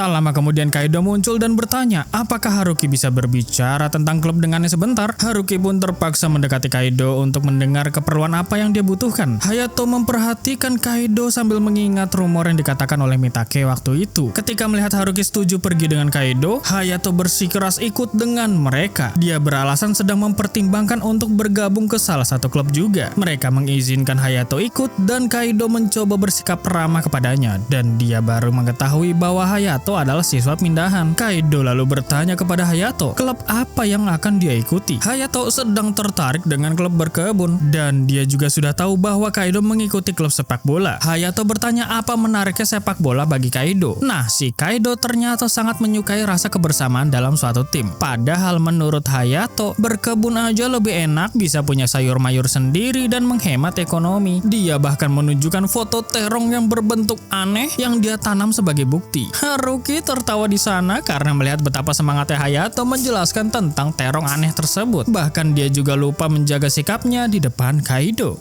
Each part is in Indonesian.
Tak lama kemudian Kaido muncul dan bertanya, apakah Haruki bisa berbicara tentang klub dengannya sebentar? Haruki pun terpaksa mendekati Kaido untuk mendengar keperluan apa yang dia butuhkan. Hayato memperhatikan Kaido sambil mengingat rumor yang dikatakan oleh Mitake waktu itu. Ketika melihat Haruki setuju pergi dengan Kaido, Hayato bersikeras ikut dengan mereka. Dia beralasan sedang mempertimbangkan untuk bergabung ke salah satu klub juga. Mereka mengizinkan Hayato ikut dan Kaido mencoba bersikap ramah kepadanya, dan dia baru mengetahui bahwa Hayato adalah siswa pindahan. Kaido lalu bertanya kepada Hayato, klub apa yang akan dia ikuti? Hayato sedang tertarik dengan klub berkebun, dan dia juga sudah tahu bahwa Kaido mengikuti klub sepak bola. Hayato bertanya apa menariknya sepak bola bagi Kaido. Nah, si Kaido ternyata sangat menyukai rasa kebersamaan dalam suatu tim. Padahal menurut Hayato, berkebun aja lebih enak, bisa punya sayur mayur sendiri dan menghemat ekonomi. Dia bahkan menunjukkan foto terong yang berbentuk aneh yang dia tanam sebagai bukti. Haruki tertawa di sana karena melihat betapa semangatnya Hayato menjelaskan tentang terong aneh tersebut. Bahkan dia juga lupa menjaga sikapnya di depan Kaido.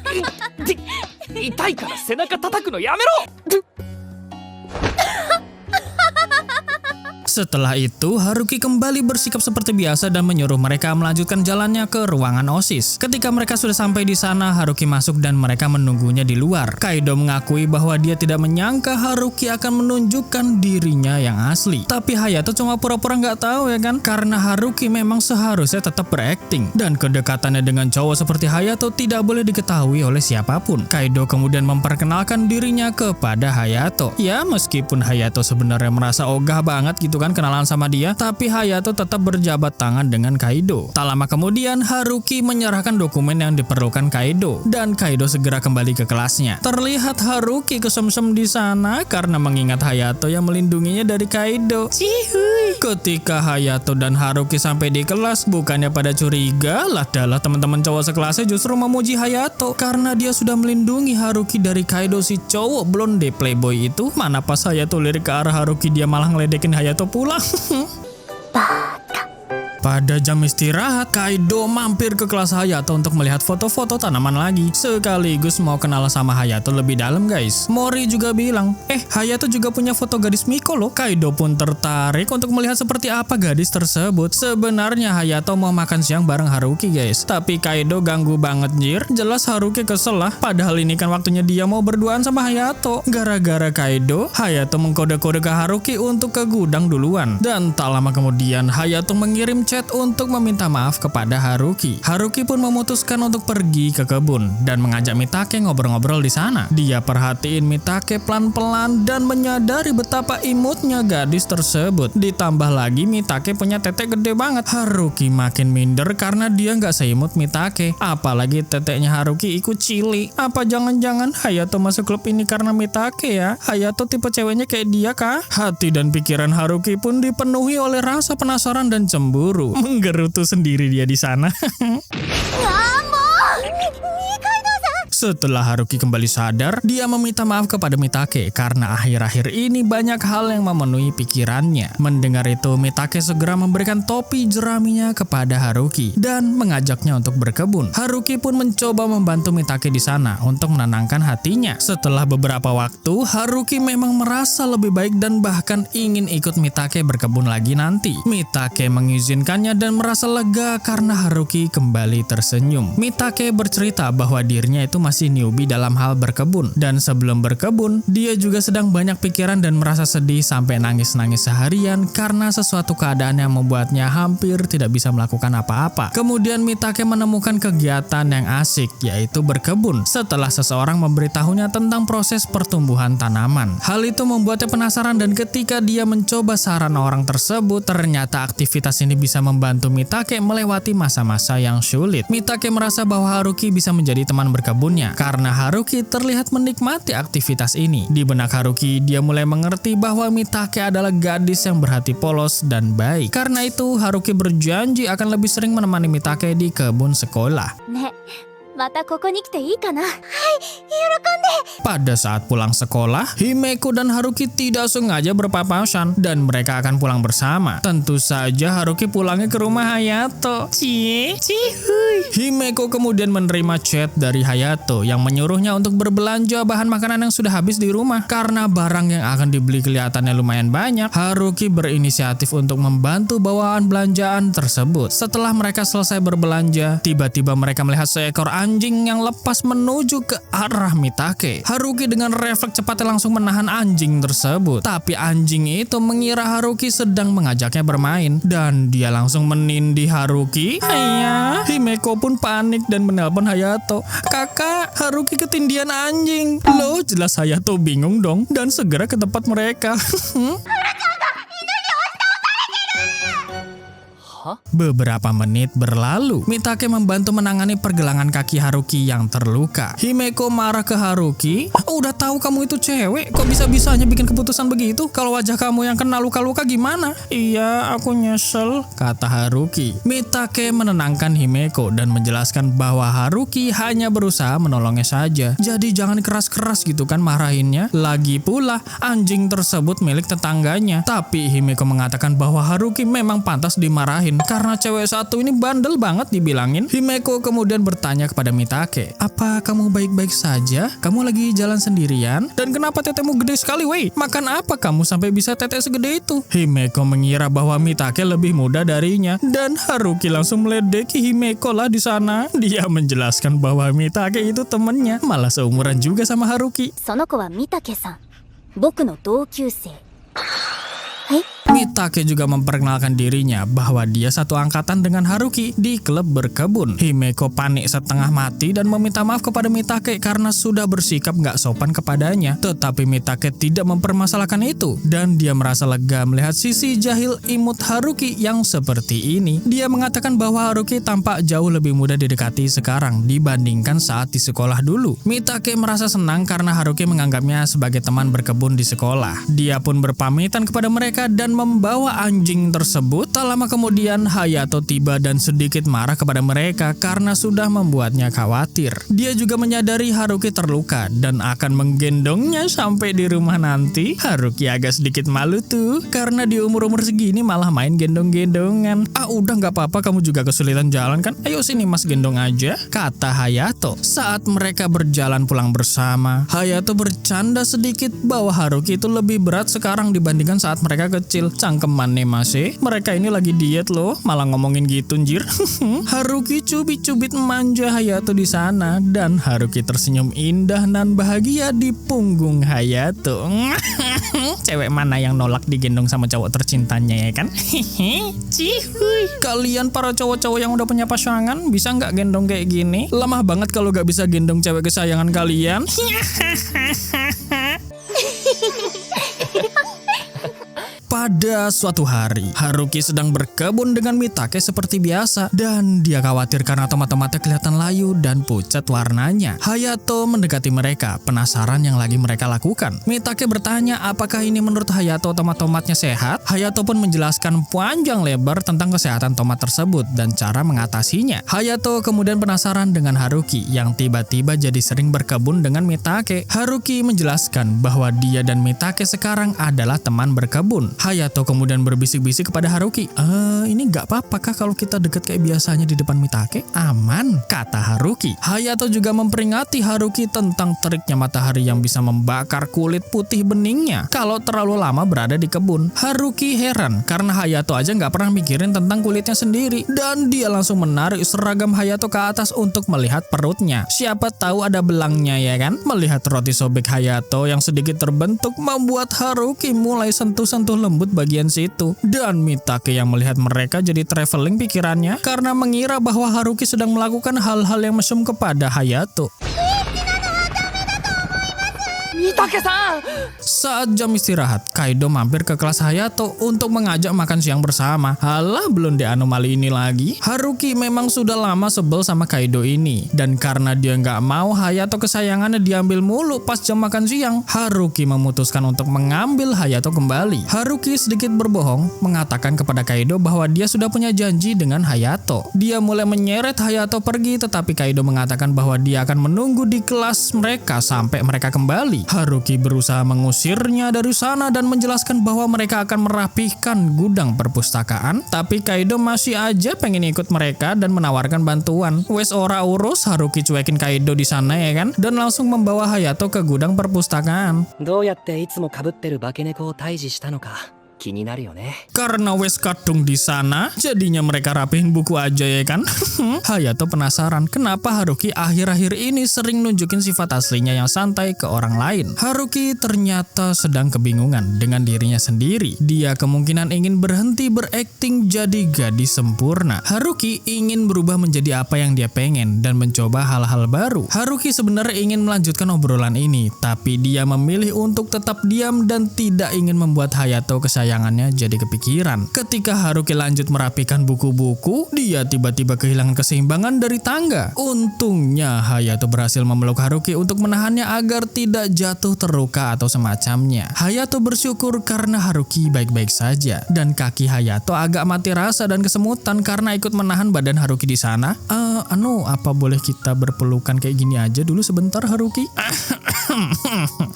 Setelah itu, Haruki kembali bersikap seperti biasa dan menyuruh mereka melanjutkan jalannya ke ruangan OSIS. Ketika mereka sudah sampai di sana, Haruki masuk dan mereka menunggunya di luar. Kaido mengakui bahwa dia tidak menyangka Haruki akan menunjukkan dirinya yang asli. Tapi Hayato cuma pura-pura nggak tahu ya kan? Karena Haruki memang seharusnya tetap berakting. Dan kedekatannya dengan cowok seperti Hayato tidak boleh diketahui oleh siapapun. Kaido kemudian memperkenalkan dirinya kepada Hayato. Ya, meskipun Hayato sebenarnya merasa ogah banget gitu kan kenalan sama dia, tapi Hayato tetap berjabat tangan dengan Kaido. Tak lama kemudian, Haruki menyerahkan dokumen yang diperlukan Kaido, dan Kaido segera kembali ke kelasnya. Terlihat Haruki kesemsem di sana karena mengingat Hayato yang melindunginya dari Kaido. Cihuy. Ketika Hayato dan Haruki sampai di kelas, bukannya pada curiga, ladalah teman-teman cowok sekelasnya justru memuji Hayato karena dia sudah melindungi Haruki dari Kaido si cowok blonde playboy itu. Mana pas Hayato lirik ke arah Haruki, dia malah ngeledekin Hayato pulang. Pada jam istirahat, Kaido mampir ke kelas Hayato untuk melihat foto-foto tanaman lagi. Sekaligus mau kenal sama Hayato lebih dalam guys. Mori juga bilang, Hayato juga punya foto gadis Miko loh. Kaido pun tertarik untuk melihat seperti apa gadis tersebut. Sebenarnya Hayato mau makan siang bareng Haruki guys. Tapi Kaido ganggu banget jir. Jelas Haruki kesel lah. Padahal ini kan waktunya dia mau berduaan sama Hayato. Gara-gara Kaido, Hayato mengkode-kode ke Haruki untuk ke gudang duluan. Dan tak lama kemudian, Hayato mengirim chat untuk meminta maaf kepada Haruki. Haruki pun memutuskan untuk pergi ke kebun dan mengajak Mitake ngobrol-ngobrol di sana. Dia perhatiin Mitake pelan-pelan dan menyadari betapa imutnya gadis tersebut. Ditambah lagi Mitake punya tetek gede banget. Haruki makin minder karena dia nggak seimut Mitake. Apalagi teteknya Haruki ikut cili. Apa jangan-jangan Hayato masuk klub ini karena Mitake ya? Hayato tipe ceweknya kayak dia kah? Hati dan pikiran Haruki pun dipenuhi oleh rasa penasaran dan cemburu. Menggerutu sendiri dia di sana. Setelah Haruki kembali sadar, dia meminta maaf kepada Mitake karena akhir-akhir ini banyak hal yang memenuhi pikirannya. Mendengar itu, Mitake segera memberikan topi jeraminya kepada Haruki dan mengajaknya untuk berkebun. Haruki pun mencoba membantu Mitake di sana untuk menenangkan hatinya. Setelah beberapa waktu, Haruki memang merasa lebih baik dan bahkan ingin ikut Mitake berkebun lagi nanti. Mitake mengizinkannya dan merasa lega karena Haruki kembali tersenyum. Mitake bercerita bahwa dirinya itu masih newbie dalam hal berkebun, dan sebelum berkebun dia juga sedang banyak pikiran dan merasa sedih sampai nangis-nangis seharian karena sesuatu keadaan yang membuatnya hampir tidak bisa melakukan apa-apa. Kemudian Mitake menemukan kegiatan yang asik, yaitu berkebun, setelah seseorang memberitahunya tentang proses pertumbuhan tanaman. Hal itu membuatnya penasaran, dan ketika dia mencoba saran orang tersebut, ternyata aktivitas ini bisa membantu Mitake melewati masa-masa yang sulit. Mitake merasa bahwa Haruki bisa menjadi teman berkebunnya karena Haruki terlihat menikmati aktivitas ini. Di benak Haruki, dia mulai mengerti bahwa Mitake adalah gadis yang berhati polos dan baik. Karena itu, Haruki berjanji akan lebih sering menemani Mitake di kebun sekolah. またここに来ていいかな？Pada saat pulang sekolah, Himeko dan Haruki tidak sengaja berpapasan dan mereka akan pulang bersama. Tentu saja Haruki pulangnya ke rumah Hayato. Cihuy. Himeko kemudian menerima chat dari Hayato yang menyuruhnya untuk berbelanja bahan makanan yang sudah habis di rumah. Karena barang yang akan dibeli kelihatannya lumayan banyak, Haruki berinisiatif untuk membantu bawaan belanjaan tersebut. Setelah mereka selesai berbelanja, tiba-tiba mereka melihat seekor anjing yang lepas menuju ke arah Mitake. Haruki dengan refleks cepatnya langsung menahan anjing tersebut. Tapi anjing itu mengira Haruki sedang mengajaknya bermain dan dia langsung menindih Haruki. Ayah, Himeko pun panik dan menelpon Hayato. Kakak, Haruki ketindihan anjing. Loh, jelas Hayato bingung dong dan segera ke tempat mereka. Beberapa menit berlalu, Mitake membantu menangani pergelangan kaki Haruki yang terluka. Himeko marah ke Haruki. Udah tahu kamu itu cewek, kok bisa-bisanya bikin keputusan begitu? Kalau wajah kamu yang kena luka-luka gimana? Iya, aku nyesel, kata Haruki. Mitake menenangkan Himeko dan menjelaskan bahwa Haruki hanya berusaha menolongnya saja. Jadi jangan keras-keras gitu kan marahinnya. Lagi pula, anjing tersebut milik tetangganya. Tapi Himeko mengatakan bahwa Haruki memang pantas dimarahin karena cewek satu ini bandel banget dibilangin. Himeko kemudian bertanya kepada Mitake, apa kamu baik-baik saja? Kamu lagi jalan sendirian? Dan kenapa tetemu gede sekali wey? Makan apa kamu sampai bisa tete segede itu? Himeko mengira bahwa Mitake lebih muda darinya dan Haruki langsung meledeki Himeko lah di sana. Dia menjelaskan bahwa Mitake itu temennya, malah seumuran juga sama Haruki. その子はミタケさん。僕の同級生。Mitake juga memperkenalkan dirinya bahwa dia satu angkatan dengan Haruki di klub berkebun. Himeko panik setengah mati dan meminta maaf kepada Mitake karena sudah bersikap gak sopan kepadanya. Tetapi Mitake tidak mempermasalahkan itu dan dia merasa lega melihat sisi jahil imut Haruki yang seperti ini. Dia mengatakan bahwa Haruki tampak jauh lebih mudah didekati sekarang dibandingkan saat di sekolah dulu. Mitake merasa senang karena Haruki menganggapnya sebagai teman berkebun di sekolah. Dia pun berpamitan kepada mereka dan membawa anjing tersebut. Tak lama kemudian Hayato tiba dan sedikit marah kepada mereka karena sudah membuatnya khawatir. Dia juga menyadari Haruki terluka dan akan menggendongnya sampai di rumah nanti. Haruki agak sedikit malu tuh karena di umur-umur segini malah main gendong-gendongan. Udah gak apa-apa, kamu juga kesulitan jalan kan? Ayo sini mas gendong aja, kata Hayato. Saat mereka berjalan pulang bersama, Hayato bercanda sedikit bahwa Haruki itu lebih berat sekarang dibandingkan saat mereka kecil. Cangkeman nih masih, mereka ini lagi diet loh, malah ngomongin gitu njir. Haruki cubit-cubit manja Hayato di sana dan Haruki tersenyum indah dan bahagia di punggung Hayato. Cewek mana yang nolak digendong sama cowok tercintanya ya kan? Cihuy. Kalian para cowok-cowok yang udah punya pasangan bisa nggak gendong kayak gini? Lemah banget kalau nggak bisa gendong cewek kesayangan kalian. Pada suatu hari, Haruki sedang berkebun dengan Mitake seperti biasa dan dia khawatir karena tomat-tomatnya kelihatan layu dan pucat warnanya. Hayato mendekati mereka, penasaran yang lagi mereka lakukan. Mitake bertanya apakah ini menurut Hayato tomat-tomatnya sehat. Hayato pun menjelaskan panjang lebar tentang kesehatan tomat tersebut dan cara mengatasinya. Hayato kemudian penasaran dengan Haruki yang tiba-tiba jadi sering berkebun dengan Mitake. Haruki menjelaskan bahwa dia dan Mitake sekarang adalah teman berkebun. Hayato kemudian berbisik-bisik kepada Haruki. Ini gak apa-apa kah kalau kita deket kayak biasanya di depan Mitake? Aman, kata Haruki. Hayato juga memperingati Haruki tentang teriknya matahari yang bisa membakar kulit putih beningnya kalau terlalu lama berada di kebun. Haruki heran karena Hayato aja gak pernah mikirin tentang kulitnya sendiri dan dia langsung menarik seragam Hayato ke atas untuk melihat perutnya. Siapa tahu ada belangnya ya kan? Melihat roti sobek Hayato yang sedikit terbentuk membuat Haruki mulai sentuh-sentuh lembut bagian situ. Dan Mitake yang melihat mereka jadi traveling pikirannya karena mengira bahwa Haruki sedang melakukan hal-hal yang mesum kepada Hayato. Saat jam istirahat, Kaido mampir ke kelas Hayato untuk mengajak makan siang bersama. Halah, belum di anomali ini lagi. Haruki memang sudah lama sebel sama Kaido ini. Dan karena dia nggak mau Hayato kesayangannya diambil mulu pas jam makan siang, Haruki memutuskan untuk mengambil Hayato kembali. Haruki sedikit berbohong, mengatakan kepada Kaido bahwa dia sudah punya janji dengan Hayato. Dia mulai menyeret Hayato pergi, tetapi Kaido mengatakan bahwa dia akan menunggu di kelas mereka sampai mereka kembali. Haruki berusaha mengusirnya dari sana dan menjelaskan bahwa mereka akan merapihkan gudang perpustakaan, tapi Kaido masih aja pengen ikut mereka dan menawarkan bantuan. Wes ora urus, Haruki cuekin Kaido di sana ya kan, dan langsung membawa Hayato ke gudang perpustakaan. どうやっていつも被ってる化け猫を退治したのか気になるよね。 Karena wes kadung di sana, jadinya mereka rapihin buku aja ya kan. Hayato penasaran kenapa Haruki akhir-akhir ini sering nunjukin sifat aslinya yang santai ke orang lain. Haruki ternyata sedang kebingungan dengan dirinya sendiri. Dia kemungkinan ingin berhenti berakting jadi gadis sempurna. Haruki ingin berubah menjadi apa yang dia pengen dan mencoba hal-hal baru. Haruki sebenarnya ingin melanjutkan obrolan ini, tapi dia memilih untuk tetap diam dan tidak ingin membuat Hayato kesayangannya jadi kepikiran. Ketika Haruki lanjut merapikan buku-buku, dia tiba-tiba kehilangan keseimbangan dari tangga. Untungnya Hayato berhasil memeluk Haruki untuk menahannya agar tidak jatuh terluka atau semacamnya. Hayato bersyukur karena Haruki baik-baik saja, dan kaki Hayato agak mati rasa dan kesemutan karena ikut menahan badan Haruki di sana. Apa boleh kita berpelukan kayak gini aja dulu sebentar, Haruki?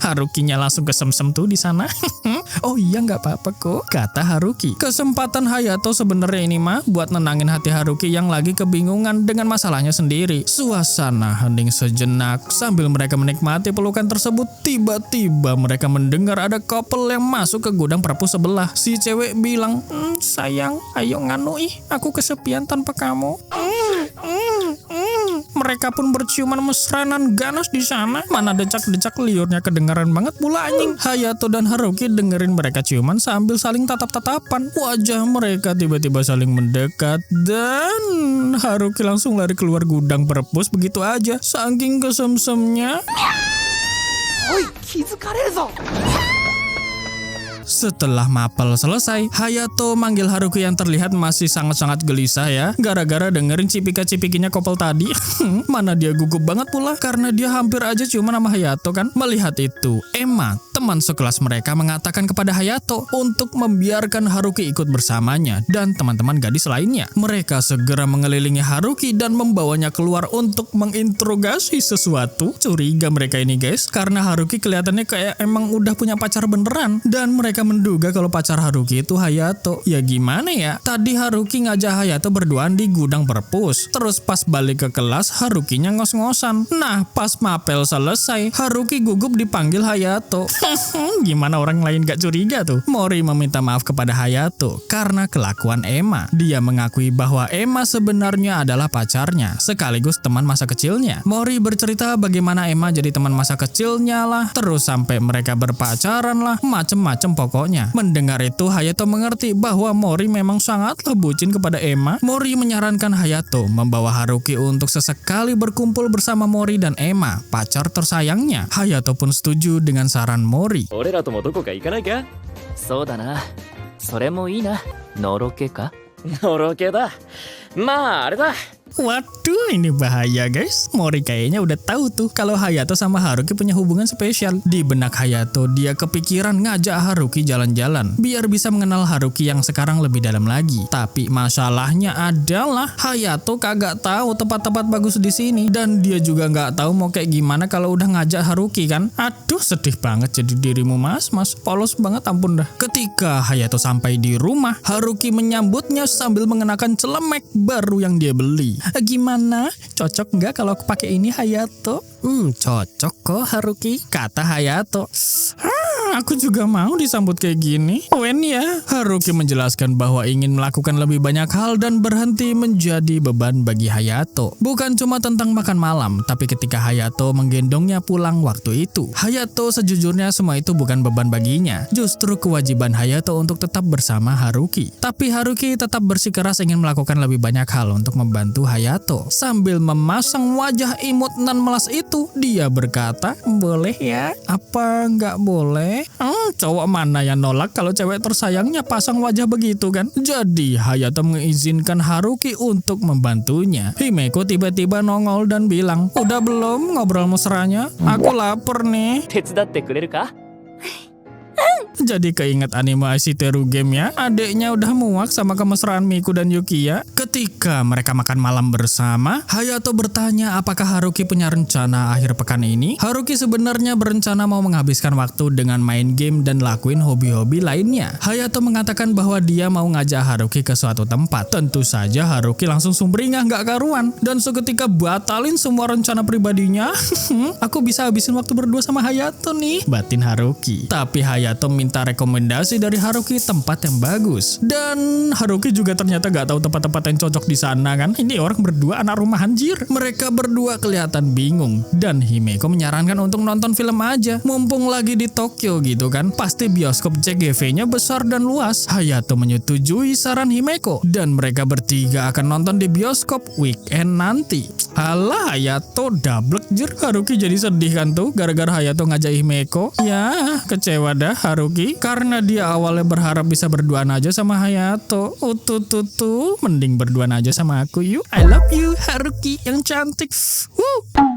Harukinya langsung kesemsem tuh di sana. Oh iya, nggak apa-apa kok, kata Haruki. Kesempatan Hayato sebenarnya ini mah buat nenangin hati Haruki yang lagi kebingungan dengan masalahnya sendiri. Suasana hening sejenak sambil mereka menikmati pelukan tersebut. Tiba-tiba mereka mendengar ada couple yang masuk ke gudang perpus sebelah. Si cewek bilang, sayang, ayo nganu aku kesepian tanpa kamu. Mereka pun berciuman mesranan ganas di sana. Mana decak-decak liurnya kedengaran banget pula anjing. Hayato dan Haruki dengerin mereka ciuman sambil saling tatap-tatapan. Wajah mereka tiba-tiba saling mendekat dan Haruki langsung lari keluar gudang perpus begitu aja. Saking kesemsemnya. Oi, 気づかれるぞ。 Setelah mapel selesai, Hayato manggil Haruki yang terlihat masih sangat-sangat gelisah ya, gara-gara dengerin cipika-cipikinya couple tadi. Mana dia gugup banget pula, karena dia hampir aja ciuman sama Hayato kan. Melihat itu, Emma, teman sekelas mereka, mengatakan kepada Hayato untuk membiarkan Haruki ikut bersamanya dan teman-teman gadis lainnya. Mereka segera mengelilingi Haruki dan membawanya keluar untuk menginterogasi sesuatu. Curiga mereka ini guys, karena Haruki kelihatannya kayak emang udah punya pacar beneran, dan mereka menduga kalau pacar Haruki itu Hayato. Ya gimana ya? Tadi Haruki ngajak Hayato berduaan di gudang perpus. Terus pas balik ke kelas, Harukinya ngos-ngosan. Nah, pas mapel selesai, Haruki gugup dipanggil Hayato. Gimana orang lain gak curiga tuh? Mori meminta maaf kepada Hayato karena kelakuan Emma. Dia mengakui bahwa Emma sebenarnya adalah pacarnya, sekaligus teman masa kecilnya. Mori bercerita bagaimana Emma jadi teman masa kecilnya lah, terus sampai mereka berpacaran lah, macem-macem pokoknya. Mendengar itu, Hayato mengerti bahwa Mori memang sangatlah bucin kepada Emma. Mori menyarankan Hayato membawa Haruki untuk sesekali berkumpul bersama Mori dan Emma, pacar tersayangnya. Hayato pun setuju dengan saran Mori. 俺らともどこか行かないか。そうだな。それもいいな。のろけか。のろけだ。まああれだ。 Waduh, ini bahaya guys. Mori kayaknya udah tahu tuh kalau Hayato sama Haruki punya hubungan spesial. Di benak Hayato, dia kepikiran ngajak Haruki jalan-jalan biar bisa mengenal Haruki yang sekarang lebih dalam lagi. Tapi masalahnya adalah Hayato kagak tahu tempat-tempat bagus di sini, dan dia juga nggak tahu mau kayak gimana kalau udah ngajak Haruki kan. Aduh, sedih banget jadi dirimu mas polos banget, ampun dah. Ketika Hayato sampai di rumah, Haruki menyambutnya sambil mengenakan celemek baru yang dia beli. Gimana? Cocok nggak kalau aku pakai ini, Hayato? Cocok kok Haruki, kata Hayato. Aku juga mau disambut kayak gini. Wen ya. Haruki menjelaskan bahwa ingin melakukan lebih banyak hal dan berhenti menjadi beban bagi Hayato. Bukan cuma tentang makan malam, tapi ketika Hayato menggendongnya pulang waktu itu, Hayato sejujurnya semua itu bukan beban baginya. Justru kewajiban Hayato untuk tetap bersama Haruki. Tapi Haruki tetap bersikeras ingin melakukan lebih banyak hal untuk membantu Hayato. Sambil memasang wajah imut nan melas itu, dia berkata, boleh ya? Apa nggak boleh? Cowok mana yang nolak kalau cewek tersayangnya pasang wajah begitu kan? Jadi Hayato mengizinkan Haruki untuk membantunya. Himeko tiba-tiba nongol dan bilang, udah belum ngobrol mesranya? Aku lapar nih. 手伝ってくれるか？ Jadi keinget anime Aishiteru Game ya. Adeknya udah muak sama kemesraan Miku dan Yukiya. Ketika mereka makan malam bersama, Hayato bertanya apakah Haruki punya rencana akhir pekan ini. Haruki sebenarnya berencana mau menghabiskan waktu dengan main game dan lakuin hobi-hobi lainnya. Hayato mengatakan bahwa dia mau ngajak Haruki ke suatu tempat. Tentu saja Haruki langsung sumringah gak karuan. Dan seketika batalin semua rencana pribadinya. Aku bisa habisin waktu berdua sama Hayato nih, batin Haruki. Tapi Hayato minta rekomendasi dari Haruki tempat yang bagus. Dan Haruki juga ternyata gak tahu tempat-tempat yang cocok di sana kan. Ini orang berdua anak rumahan jir. Mereka berdua kelihatan bingung. Dan Himeko menyarankan untuk nonton film aja. Mumpung lagi di Tokyo gitu kan. Pasti bioskop CGV-nya besar dan luas. Hayato menyetujui saran Himeko. Dan mereka bertiga akan nonton di bioskop weekend nanti. Alah, Hayato dablek jir. Haruki jadi sedih kan tuh gara-gara Hayato ngajak Himeko. Ya, kecewa dah Haruki karena dia awalnya berharap bisa berduaan aja sama Hayato. Mending berduaan aja sama aku yuk. I love you Haruki yang cantik. Woo.